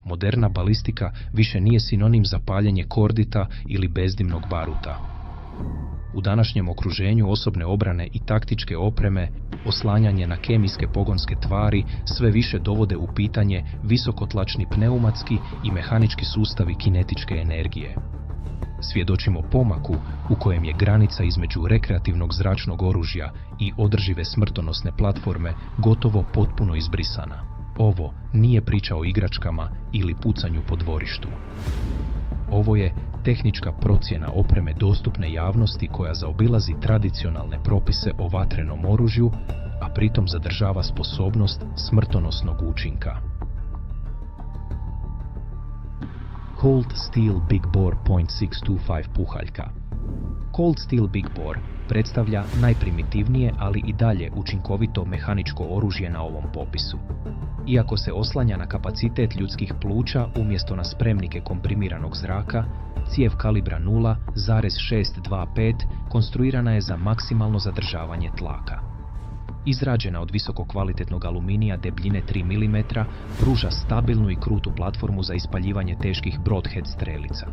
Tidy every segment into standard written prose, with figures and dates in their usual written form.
Moderna balistika više nije sinonim za paljenje kordita ili bezdimnog baruta. U današnjem okruženju osobne obrane i taktičke opreme, oslanjanje na kemijske pogonske tvari sve više dovode u pitanje visokotlačni pneumatski i mehanički sustavi kinetičke energije. Svjedočimo pomaku u kojem je granica između rekreativnog zračnog oružja i održive smrtonosne platforme gotovo potpuno izbrisana. Ovo nije priča o igračkama ili pucanju po dvorištu. Ovo je tehnička procjena opreme dostupne javnosti koja zaobilazi tradicionalne propise o vatrenom oružju, a pritom zadržava sposobnost smrtonosnog učinka. Cold Steel Big Bore .625 puhaljka. Cold Steel Big Bore predstavlja najprimitivnije, ali i dalje učinkovito mehaničko oružje na ovom popisu. Iako se oslanja na kapacitet ljudskih pluća umjesto na spremnike komprimiranog zraka, cijev kalibra 0,625 konstruirana je za maksimalno zadržavanje tlaka. Izrađena od visokokvalitetnog aluminija debljine 3 mm, pruža stabilnu i krutu platformu za ispaljivanje teških broadhead strelica.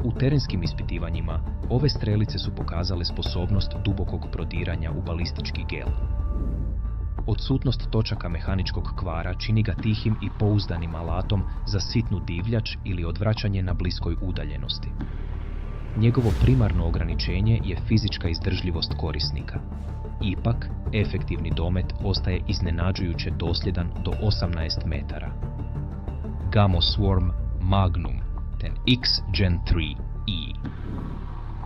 U terenskim ispitivanjima, ove strelice su pokazale sposobnost dubokog prodiranja u balistički gel. Odsutnost točaka mehaničkog kvara čini ga tihim i pouzdanim alatom za sitnu divljač ili odvraćanje na bliskoj udaljenosti. Njegovo primarno ograničenje je fizička izdržljivost korisnika. Ipak, efektivni domet ostaje iznenađujuće dosljedan do 18 metara. Gamo Swarm Magnum ten X Gen 3E.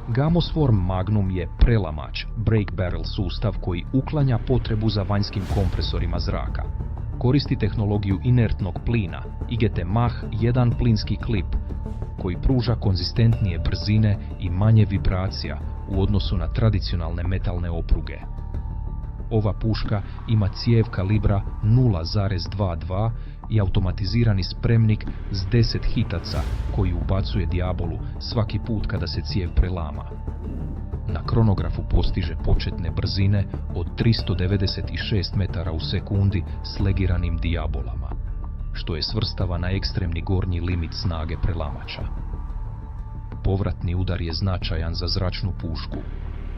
Gamo Swarm Magnum je prelamač, brake barrel sustav koji uklanja potrebu za vanjskim kompresorima zraka. Koristi tehnologiju inertnog plina, IGT Mach 1 plinski klip, koji pruža konzistentnije brzine i manje vibracija u odnosu na tradicionalne metalne opruge. Ova puška ima cijev kalibra 0,22 i automatizirani spremnik s 10 hitaca koji ubacuje Diabolu svaki put kada se cijev prelama. Na kronografu postiže početne brzine od 396 metara u sekundi s legiranim Diabolama, što je svrstava na ekstremni gornji limit snage prelamača. Povratni udar je značajan za zračnu pušku,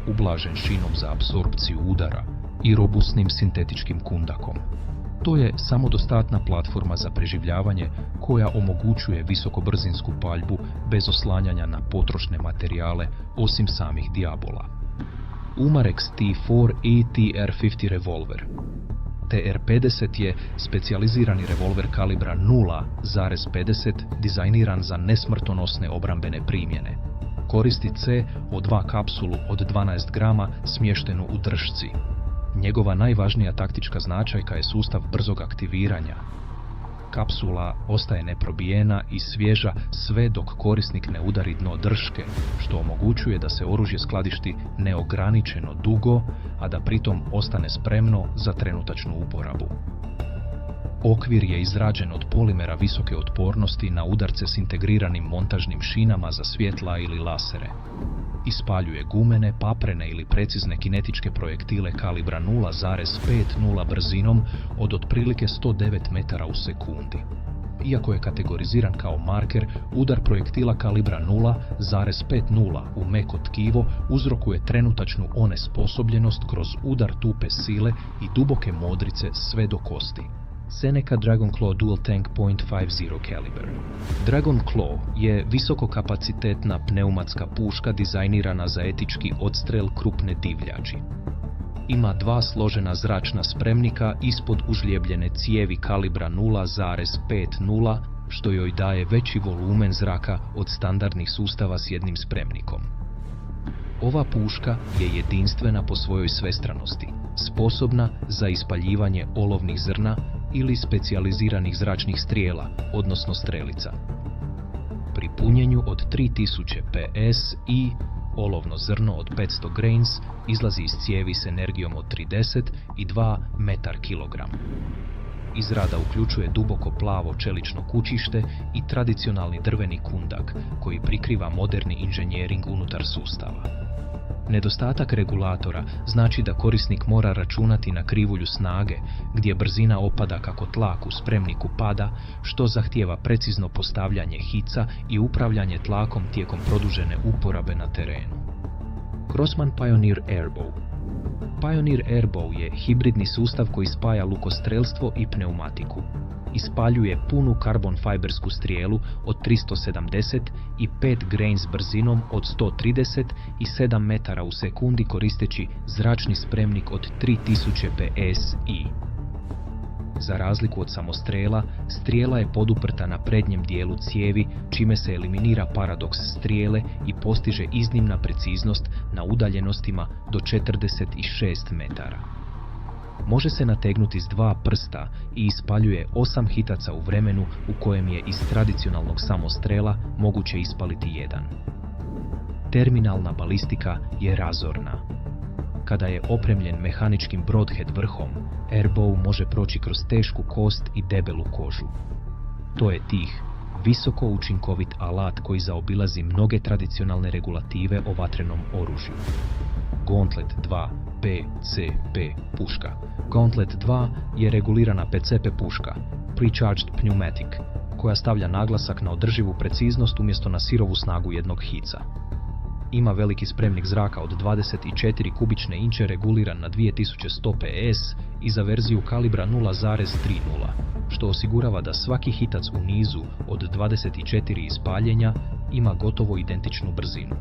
ublažen šinom za apsorpciju udara i robustnim sintetičkim kundakom. To je samodostatna platforma za preživljavanje koja omogućuje visokobrzinsku paljbu bez oslanjanja na potrošne materijale osim samih Diabola. Umarex T4 i TR50 revolver. TR50 je specijalizirani revolver kalibra 0,50 dizajniran za nesmrtonosne obrambene primjene. Koristi CO2 kapsulu od 12 grama smještenu u držci. Njegova najvažnija taktička značajka je sustav brzog aktiviranja. Kapsula ostaje neprobijena i svježa sve dok korisnik ne udari dno drške, što omogućuje da se oružje skladišti neograničeno dugo, a da pritom ostane spremno za trenutačnu uporabu. Okvir je izrađen od polimera visoke otpornosti na udarce s integriranim montažnim šinama za svjetla ili lasere. Ispaljuje gumene, paprene ili precizne kinetičke projektile kalibra 0,50 brzinom od otprilike 109 metara u sekundi. Iako je kategoriziran kao marker, udar projektila kalibra 0,50 u meko tkivo uzrokuje trenutačnu onesposobljenost kroz udar tupe sile i duboke modrice sve do kosti. Seneca Dragonclaw Dual Tank .50 caliber. Dragonclaw je visokokapacitetna pneumatska puška dizajnirana za etički odstrel krupne divljači. Ima dva složena zračna spremnika ispod užljebljene cijevi kalibra 0,50, što joj daje veći volumen zraka od standardnih sustava s jednim spremnikom. Ova puška je jedinstvena po svojoj svestranosti, sposobna za ispaljivanje olovnih zrna ili specijaliziranih zračnih strijela, odnosno strelica. Pri punjenju od 3000 ps i olovno zrno od 500 grains izlazi iz cijevi s energijom od 30 i 2 metar-kilogram. Izrada uključuje duboko plavo čelično kućište i tradicionalni drveni kundak koji prikriva moderni inženjering unutar sustava. Nedostatak regulatora znači da korisnik mora računati na krivulju snage, gdje brzina opada kako tlak u spremniku pada, što zahtijeva precizno postavljanje hica i upravljanje tlakom tijekom produžene uporabe na terenu. Grossman Pioneer Airbow. Pioneer Airbow je hibridni sustav koji spaja lukostrelstvo i pneumatiku. Ispaljuje punu karbon fibersku strijelu od 370 i 5 grains brzinom od 130 i 7 metara u sekundi koristeći zračni spremnik od 3000 psi. Za razliku od samostrela, strijela je poduprta na prednjem dijelu cijevi, čime se eliminira paradoks strijele i postiže iznimna preciznost na udaljenostima do 46 metara. Može se nategnuti s 2 prsta i ispaljuje 8 hitaca u vremenu u kojem je iz tradicionalnog samostrela moguće ispaliti jedan. Terminalna balistika je razorna. Kada je opremljen mehaničkim broadhead vrhom, Airbow može proći kroz tešku kost i debelu kožu. To je tih, visoko učinkovit alat koji zaobilazi mnoge tradicionalne regulative o vatrenom oružju. Gauntlet 2 PCP puška. Gauntlet 2 je regulirana PCP puška, Precharged Pneumatic, koja stavlja naglasak na održivu preciznost umjesto na sirovu snagu jednog hica. Ima veliki spremnik zraka od 24 kubične inče reguliran na 2100 ps i za verziju kalibra 0,30, što osigurava da svaki hitac u nizu od 24 ispaljenja ima gotovo identičnu brzinu.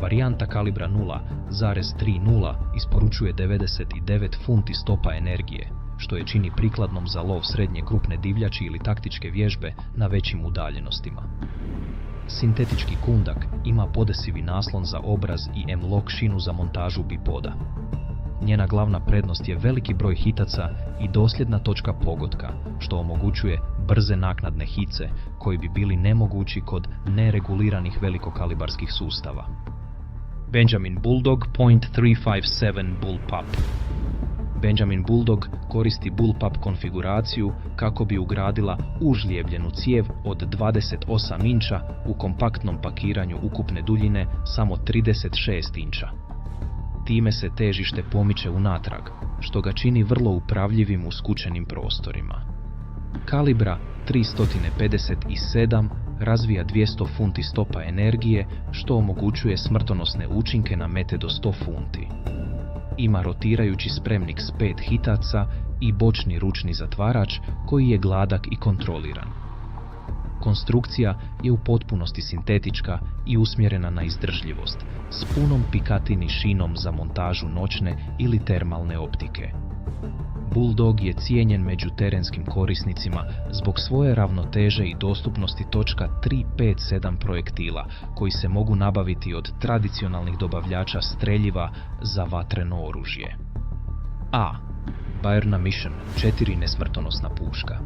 Varijanta kalibra 0,30 isporučuje 99 funti stopa energije, što je čini prikladnom za lov srednje krupne divljači ili taktičke vježbe na većim udaljenostima. Sintetički kundak ima podesivi naslon za obraz i M-lock šinu za montažu bipoda. Njena glavna prednost je veliki broj hitaca i dosljedna točka pogotka, što omogućuje brze naknadne hice koji bi bili nemogući kod nereguliranih velikokalibarskih sustava. Benjamin Bulldog .357 Bullpup. Benjamin Bulldog koristi bullpup konfiguraciju kako bi ugradila užlijebljenu cijev od 28 inča u kompaktnom pakiranju ukupne duljine samo 36 inča. Time se težište pomiče unatrag, što ga čini vrlo upravljivim u skučenim prostorima. Kalibra 357 razvija 200 funti stopa energije, što omogućuje smrtonosne učinke na mete do 100 funti. Ima rotirajući spremnik s 5 hitaca i bočni ručni zatvarač koji je gladak i kontroliran. Konstrukcija je u potpunosti sintetička i usmjerena na izdržljivost, s punom pikatini šinom za montažu noćne ili termalne optike. Bulldog je cijenjen među terenskim korisnicima zbog svoje ravnoteže i dostupnosti točka 357 projektila koji se mogu nabaviti od tradicionalnih dobavljača streljiva za vatreno oružje. A. Byrna Mission 4 nesmrtonosna puška.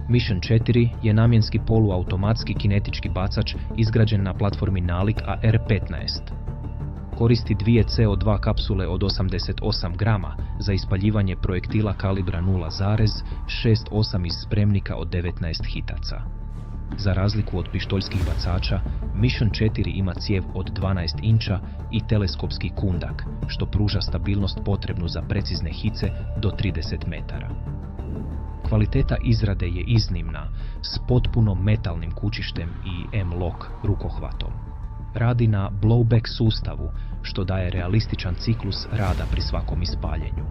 Mission 4 je namjenski poluautomatski kinetički bacač izgrađen na platformi nalik AR-15. Koristi 2 CO2 kapsule od 88 grama za ispaljivanje projektila kalibra 0,68 iz spremnika od 19 hitaca. Za razliku od pištoljskih bacača, Mission 4 ima cijev od 12 inča i teleskopski kundak, što pruža stabilnost potrebnu za precizne hice do 30 metara. Kvaliteta izrade je iznimna, s potpuno metalnim kućištem i M-lock rukohvatom. Radi na blowback sustavu, što daje realističan ciklus rada pri svakom ispaljenju.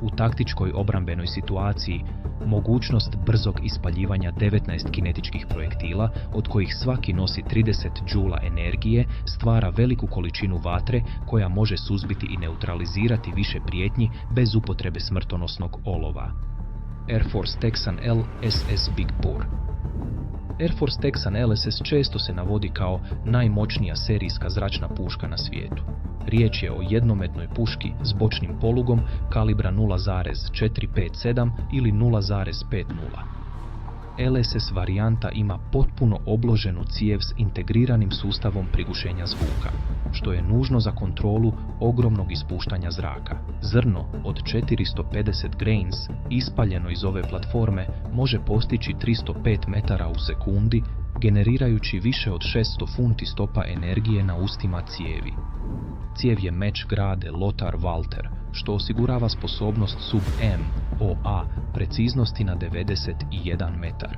U taktičkoj obrambenoj situaciji, mogućnost brzog ispaljivanja 19 kinetičkih projektila, od kojih svaki nosi 30 džula energije, stvara veliku količinu vatre koja može suzbiti i neutralizirati više prijetnji bez upotrebe smrtonosnog olova. Air Force Texan LSS Big Bore. Air Force Texan LSS često se navodi kao najmoćnija serijska zračna puška na svijetu. Riječ je o jednometnoj puški s bočnim polugom kalibra 0,457 ili 0,50. LSS varijanta ima potpuno obloženu cijev s integriranim sustavom prigušenja zvuka. što je nužno za kontrolu ogromnog ispuštanja zraka. Zrno od 450 grains ispaljeno iz ove platforme može postići 305 metara u sekundi, generirajući više od 600 funti stopa energije na ustima cijevi. Cijev je meč grade Lothar Walther, što osigurava sposobnost sub-M OA preciznosti na 91 metar.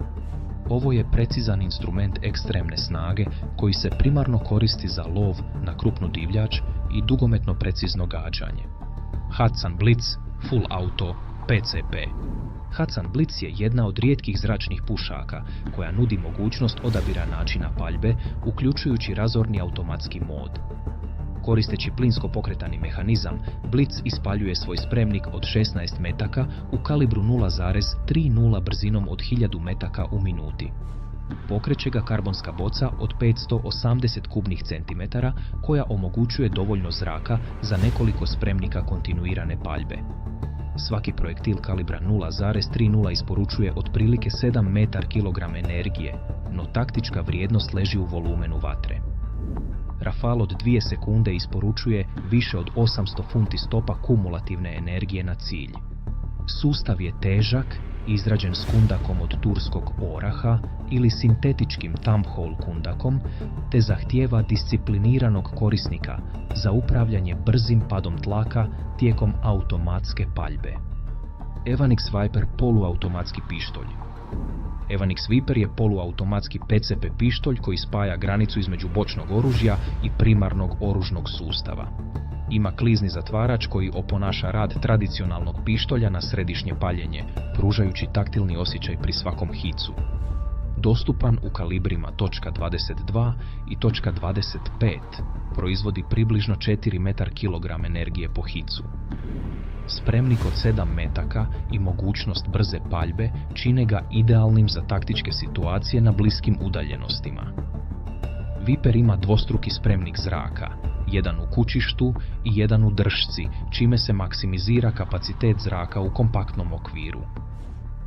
Ovo je precizan instrument ekstremne snage koji se primarno koristi za lov na krupnu divljač i dugometno precizno gađanje. Hudson Blitz Full Auto PCP. Hudson Blitz je jedna od rijetkih zračnih pušaka koja nudi mogućnost odabira načina paljbe, uključujući razorni automatski mod. Koristeći plinsko pokretani mehanizam, Blitz ispaljuje svoj spremnik od 16 metaka u kalibru 0,30 brzinom od 1000 metaka u minuti. Pokreće ga karbonska boca od 580 kubnih centimetara koja omogućuje dovoljno zraka za nekoliko spremnika kontinuirane paljbe. Svaki projektil kalibra 0,30 isporučuje otprilike 7 metar kilogram energije, no taktička vrijednost leži u volumenu vatre. Rafal od 2 sekunde isporučuje više od 800 funti stopa kumulativne energije na cilj. Sustav je težak, izrađen s kundakom od turskog oraha ili sintetičkim thumbhole kundakom, te zahtijeva discipliniranog korisnika za upravljanje brzim padom tlaka tijekom automatske paljbe. Evanix Viper poluautomatski pištolj. Evanix Viper je poluautomatski PCP pištolj koji spaja granicu između bočnog oružja i primarnog oružnog sustava. Ima klizni zatvarač koji oponaša rad tradicionalnog pištolja na središnje paljenje, pružajući taktilni osjećaj pri svakom hicu. Dostupan u kalibrima .22 i .25, proizvodi približno 4 metar kilogram energije po hicu. Spremnik od 7 metaka i mogućnost brze paljbe čine ga idealnim za taktičke situacije na bliskim udaljenostima. Viper ima dvostruki spremnik zraka, jedan u kućištu i jedan u dršci, čime se maksimizira kapacitet zraka u kompaktnom okviru.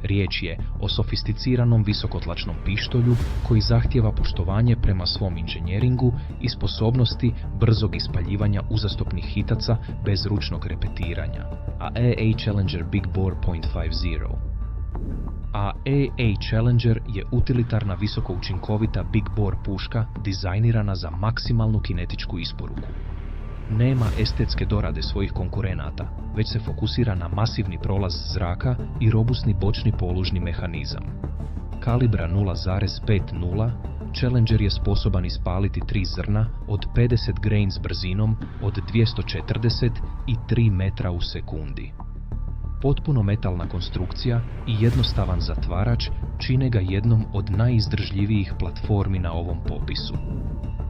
Riječ je o sofisticiranom visokotlačnom pištolju koji zahtijeva poštovanje prema svom inženjeringu i sposobnosti brzog ispaljivanja uzastopnih hitaca bez ručnog repetiranja, AA Challenger Big Bore .50. AA Challenger je utilitarna visokoučinkovita Big Bore puška dizajnirana za maksimalnu kinetičku isporuku. Nema estetske dorade svojih konkurenata, već se fokusira na masivni prolaz zraka i robustni bočni polužni mehanizam. Kalibra 0,50, Challenger je sposoban ispaliti 3 zrna od 50 grains brzinom od 240 i 3 metra u sekundi. Potpuno metalna konstrukcija i jednostavan zatvarač čine ga jednom od najizdržljivijih platformi na ovom popisu.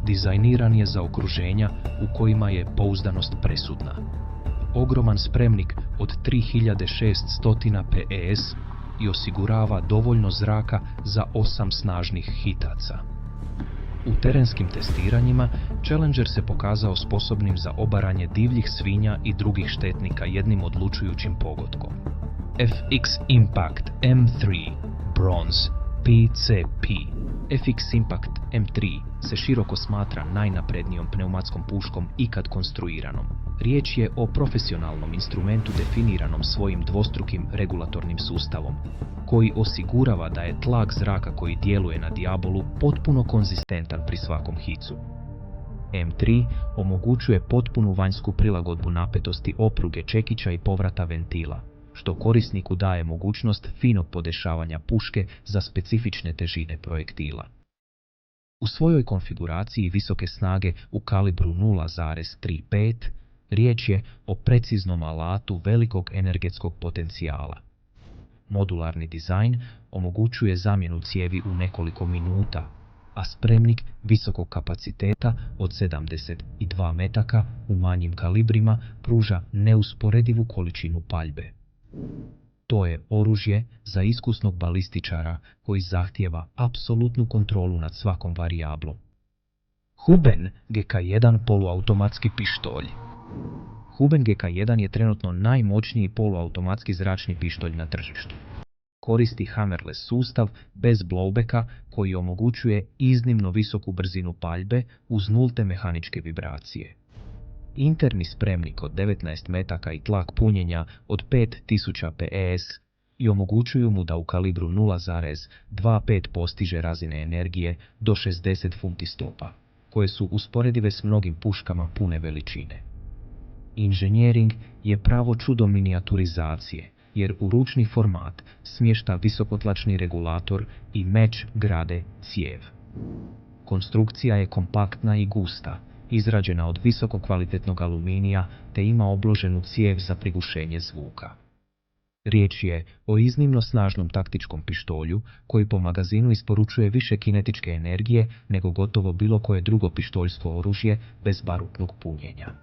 Dizajniran je za okruženja u kojima je pouzdanost presudna. Ogroman spremnik od 3600 PS i osigurava dovoljno zraka za 8 snažnih hitaca. U terenskim testiranjima Challenger se pokazao sposobnim za obaranje divljih svinja i drugih štetnika jednim odlučujućim pogodkom. FX Impact M3 Bronze PCP. FX Impact M3 se široko smatra najnaprednijom pneumatskom puškom ikad konstruiranom. Riječ je o profesionalnom instrumentu definiranom svojim dvostrukim regulatornim sustavom, koji osigurava da je tlak zraka koji djeluje na dijabolu potpuno konzistentan pri svakom hicu. M3 omogućuje potpunu vanjsku prilagodbu napetosti opruge čekića i povrata ventila, što korisniku daje mogućnost finog podešavanja puške za specifične težine projektila. U svojoj konfiguraciji visoke snage u kalibru 0,35 riječ je o preciznom alatu velikog energetskog potencijala. Modularni dizajn omogućuje zamjenu cijevi u nekoliko minuta, a spremnik visokog kapaciteta od 72 metaka u manjim kalibrima pruža neusporedivu količinu paljbe. To je oružje za iskusnog balističara koji zahtijeva apsolutnu kontrolu nad svakom varijablom. Huben GK1 poluautomatski pištolj. Huben GK1 je trenutno najmoćniji poluautomatski zračni pištolj na tržištu. koristi hammerless sustav bez blowbacka koji omogućuje iznimno visoku brzinu paljbe uz nulte mehaničke vibracije. Interni spremnik od 19 metaka i tlak punjenja od 5000 PS i omogućuju mu da u kalibru 0,25 postiže razine energije do 60 funti stopa, koje su usporedive s mnogim puškama pune veličine. Inženjering je pravo čudo minijaturizacije, jer u ručni format smješta visokotlačni regulator i meč grade cijev. Konstrukcija je kompaktna i gusta, izrađena od visoko kvalitetnog aluminija te ima obloženu cijev za prigušenje zvuka. Riječ je o iznimno snažnom taktičkom pištolju koji po magazinu isporučuje više kinetičke energije nego gotovo bilo koje drugo pištoljsko oružje bez barutnog punjenja.